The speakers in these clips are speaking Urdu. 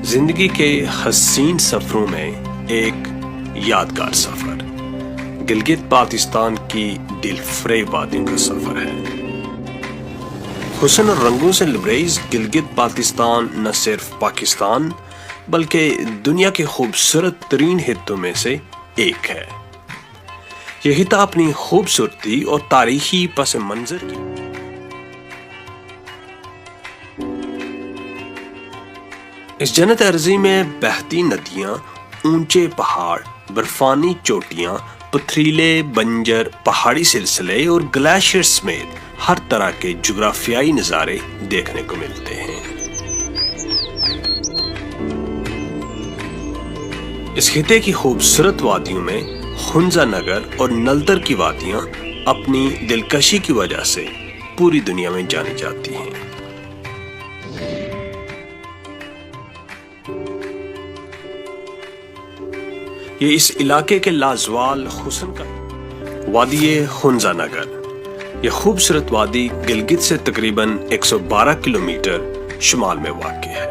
زندگی کے حسین سفروں میں ایک یادگار سفر گلگت پاکستان کی دل فریب وادیوں کا سفر ہے۔ حسن اور رنگوں سے لبریز گلگت پاکستان نہ صرف پاکستان بلکہ دنیا کے خوبصورت ترین خطوں میں سے ایک ہے۔ یہ خطہ اپنی خوبصورتی اور تاریخی پس منظر کی اس جنت ارضی میں بہتی ندیاں، اونچے پہاڑ، برفانی چوٹیاں، پتھریلے بنجر پہاڑی سلسلے اور گلیشیئر سمیت ہر طرح کے جغرافیائی نظارے دیکھنے کو ملتے ہیں۔ اس خطے کی خوبصورت وادیوں میں خنزہ نگر اور نلدر کی وادیاں اپنی دلکشی کی وجہ سے پوری دنیا میں جانی جاتی ہیں۔ یہ اس علاقے کے لازوال حسن کا وادی خنزہ نگر۔ یہ خوبصورت وادی گلگت سے تقریباً 112 کلومیٹر شمال میں واقع ہے۔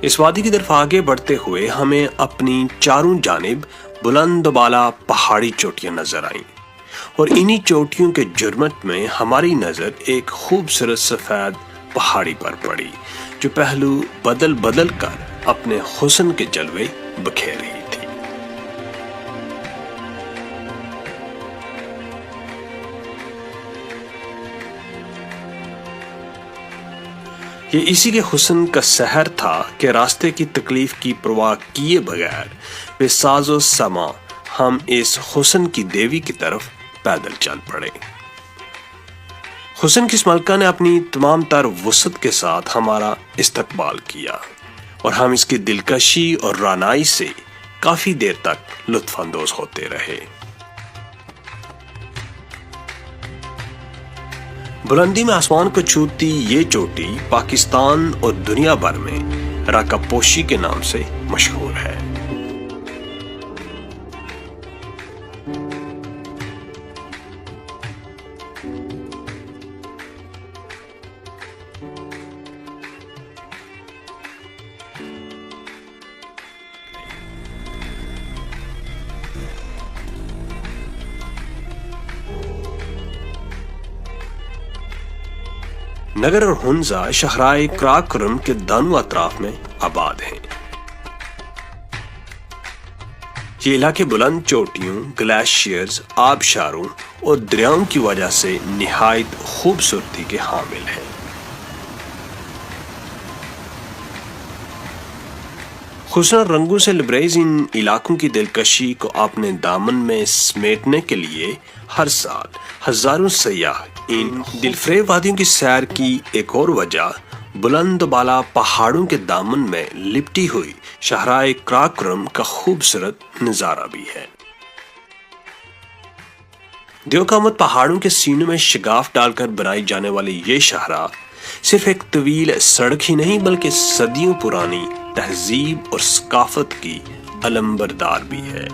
اس وادی کی طرف آگے بڑھتے ہوئے ہمیں اپنی چاروں جانب بلند و بالا پہاڑی چوٹیاں نظر آئیں اور انہی چوٹیوں کے جرمٹ میں ہماری نظر ایک خوبصورت سفید پہاڑی پر پڑی جو پہلو بدل بدل کر اپنے حسن کے جلوے بکھیر رہی تھی۔ یہ اسی کے حسن کا سحر تھا کہ راستے کی تکلیف کی پرواہ کیے بغیر بے ساز و سما ہم اس حسن کی دیوی کی طرف پیدل چل پڑے۔ حسن کی اس ملکہ نے اپنی تمام تر وسعت کے ساتھ ہمارا استقبال کیا اور ہم اس کی دلکشی اور رعنائی سے کافی دیر تک لطف اندوز ہوتے رہے۔ بلندی میں آسمان کو چھوتی یہ چوٹی پاکستان اور دنیا بھر میں راکا پوشی کے نام سے مشہور ہے۔ نگر اور ہنزہ شاہراہ قراقرم کے دونوں اطراف میں آباد ہیں۔ یہ علاقے بلند چوٹیوں، گلیشیئرز، آبشاروں اور دریاؤں کی وجہ سے نہایت خوبصورتی کے حامل ہیں۔ حسن اور رنگوں سے لبریز ان علاقوں کی دلکشی کو اپنے دامن میں سمیٹنے کے لیے ہر سال ہزاروں سیاح ان دلفریب وادیوں کی سیر کی ایک اور وجہ بلند و بالا پہاڑوں کے دامن میں لپٹی ہوئی شاہراہ قراقرم کا خوبصورت نظارہ بھی ہے۔ دیو قامت پہاڑوں کے سینوں میں شگاف ڈال کر بنائی جانے والی یہ شاہراہ صرف ایک طویل سڑک ہی نہیں بلکہ صدیوں پرانی تہذیب اور ثقافت کی علمبردار بھی ہے۔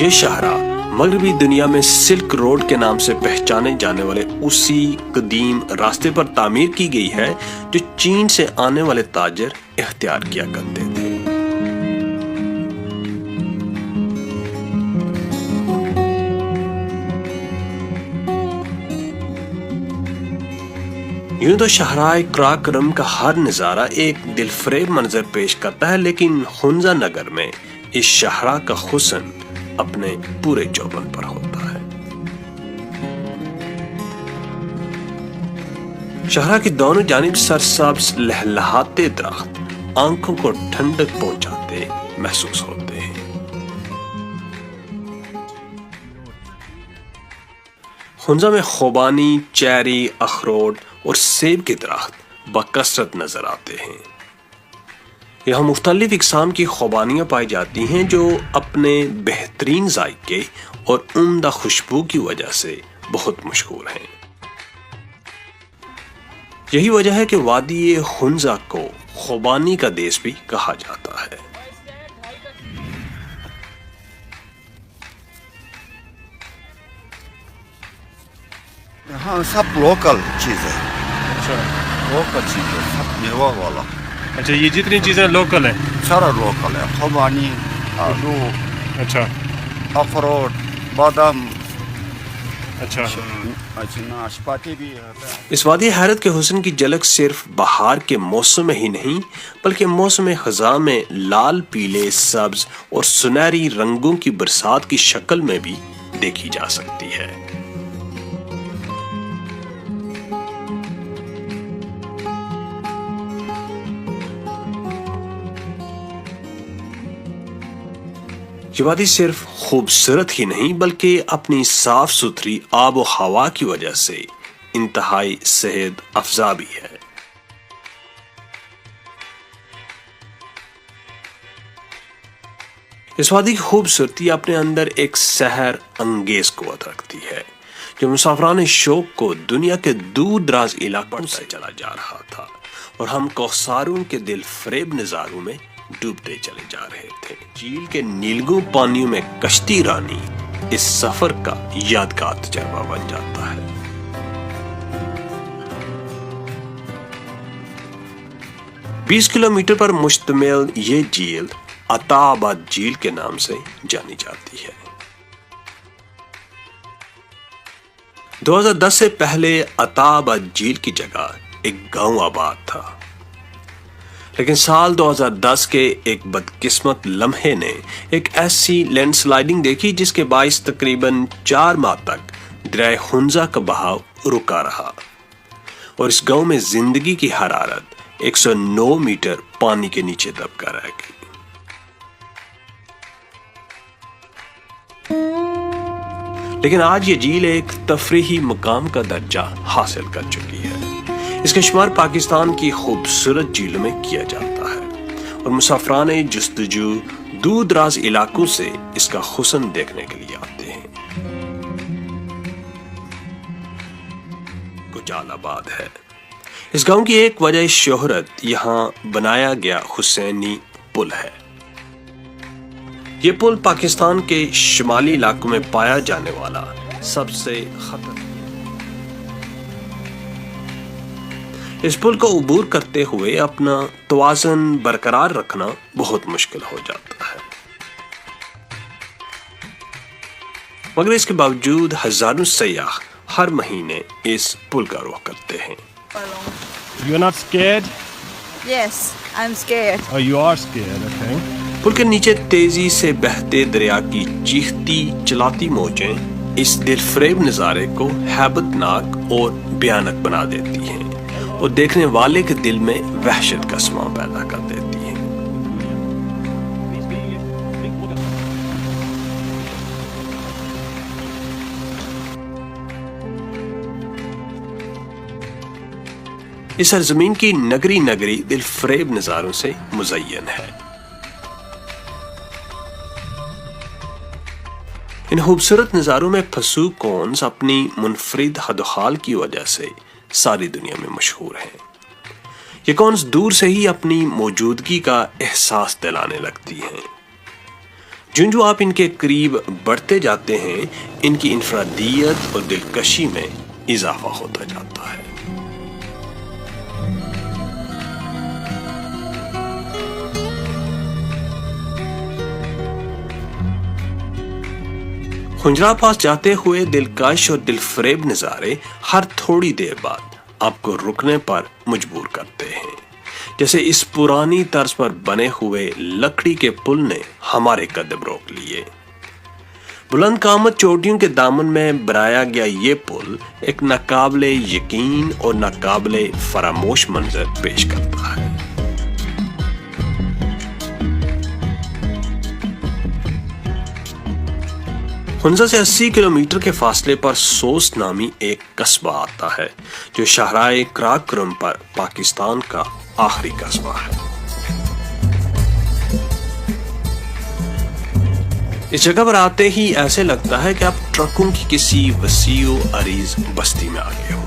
یہ شاہراہ مغربی دنیا میں سلک روڈ کے نام سے پہچانے جانے والے اسی قدیم راستے پر تعمیر کی گئی ہے جو چین سے آنے والے تاجر اختیار کیا کرتے تھے۔ یوں تو شاہراہ قراقرم کا ہر نظارہ ایک دل فریب منظر پیش کرتا ہے، لیکن خنزہ نگر میں اس شاہراہ کا حسن اپنے پورے چوبن پر ہوتا ہے۔ شاہراہ کی دونوں جانب سرسبز لہلہاتے درخت آنکھوں کو ٹھنڈک پہنچاتے محسوس ہوتے ہیں۔ خنزہ میں خوبانی، چیری، اخروٹ اور سیب کے درخت بکثرت نظر آتے ہیں۔ یہاں مختلف اقسام کی خوبانیاں پائی جاتی ہیں جو اپنے بہترین ذائقے اور عمدہ خوشبو کی وجہ سے بہت مشہور ہیں۔ یہی وجہ ہے کہ وادی ہنزا کو خوبانی کا دیس بھی کہا جاتا ہے۔ یہاں سب لوکل چیزیں، لوکل چیزیں سب میوہ والا، اچھا یہ جتنی چیزیں لوکل ہیں سارا لوکل ہے، خوبانی، آلو، اچھا اخروٹ، بادام، اچھا ناشپاتی بھی ہے۔ اس وادی حیرت کے حسن کی جھلک صرف بہار کے موسم میں ہی نہیں بلکہ موسم خزاں میں لال، پیلے، سبز اور سنہری رنگوں کی برسات کی شکل میں بھی دیکھی جا سکتی ہے۔ یہ وادی صرف خوبصورت ہی نہیں بلکہ اپنی صاف ستھری آب و ہوا کی وجہ سے انتہائی صحت افزا بھی ہے۔ اس وادی کی خوبصورتی اپنے اندر ایک سحر انگیز قوت رکھتی ہے جو مسافران شوق کو دنیا کے دور دراز علاقوں سے چلا جا رہا تھا اور ہم کوثاروں کے دل فریب نظاروں میں ڈوبتے چلے جا رہے تھے۔ جھیل کے نیلگوں پانیوں میں کشتی رانی اس سفر کا یادگار تجربہ بن جاتا ہے۔ 20 کلومیٹر پر مشتمل یہ جھیل عطا آباد جھیل کے نام سے جانی جاتی ہے۔ 2010 سے پہلے عطا آباد جھیل کی جگہ ایک گاؤں آباد تھا، لیکن سال 2010 کے ایک بدقسمت لمحے نے ایک ایسی لینڈ سلائیڈنگ دیکھی جس کے باعث تقریباً 4 ماہ تک دریائے ہنزا کا بہاؤ رکا رہا اور اس گاؤں میں زندگی کی حرارت 109 میٹر پانی کے نیچے دب کر رہ گئی۔ لیکن آج یہ جھیل ایک تفریحی مقام کا درجہ حاصل کر چکی ہے۔ اس کا شمار پاکستان کی خوبصورت جھیلوں میں کیا جاتا ہے اور مسافران جستجو دور دراز علاقوں سے اس کا حسن دیکھنے کے لیے آتے ہیں۔ گجال آباد ہے اس گاؤں کی ایک وجہ شہرت، یہاں بنایا گیا حسینی پل ہے۔ یہ پل پاکستان کے شمالی علاقوں میں پایا جانے والا سب سے خطرناک۔ اس پل کو عبور کرتے ہوئے اپنا توازن برقرار رکھنا بہت مشکل ہو جاتا ہے، مگر اس کے باوجود ہزاروں سیاح ہر مہینے اس پل کا رخ کرتے ہیں۔ You're not scared? Yes, I'm scared. Oh, you are scared, okay. پل کے نیچے تیزی سے بہتے دریا کی چیختی چلاتی موجیں اس دل فریب نظارے کو ہیبت ناک اور بھیانک بنا دیتی ہیں اور دیکھنے والے کے دل میں وحشت کا سماں پیدا کر دیتی ہیں۔ اس سرزمین کی نگری نگری دل فریب نظاروں سے مزین ہے۔ ان خوبصورت نظاروں میں پھسو کونز اپنی منفرد حد و حال کی وجہ سے ساری دنیا میں مشہور ہیں۔ یہ کونز دور سے ہی اپنی موجودگی کا احساس دلانے لگتی ہیں۔ جو آپ ان کے قریب بڑھتے جاتے ہیں ان کی انفرادیت اور دلکشی میں اضافہ ہوتا جاتا ہے۔ خنجرہ پاس جاتے ہوئے دلکش اور دل فریب نظارے ہر تھوڑی دیر بعد آپ کو رکنے پر مجبور کرتے ہیں، جیسے اس پرانی طرز پر بنے ہوئے لکڑی کے پل نے ہمارے قدم روک لیے۔ بلند قامت چوٹیوں کے دامن میں بنایا گیا یہ پل ایک ناقابل یقین اور ناقابل فراموش منظر پیش کرتا ہے۔ ہنزا سے 80 کلومیٹر کے فاصلے پر سوست نامی ایک قصبہ آتا ہے جو شاہراہ قراقرم پر پاکستان کا آخری قصبہ ہے۔ اس جگہ پر آتے ہی ایسے لگتا ہے کہ آپ ٹرکوں کی کسی وسیع و عریض بستی میں آ گئے ہوں۔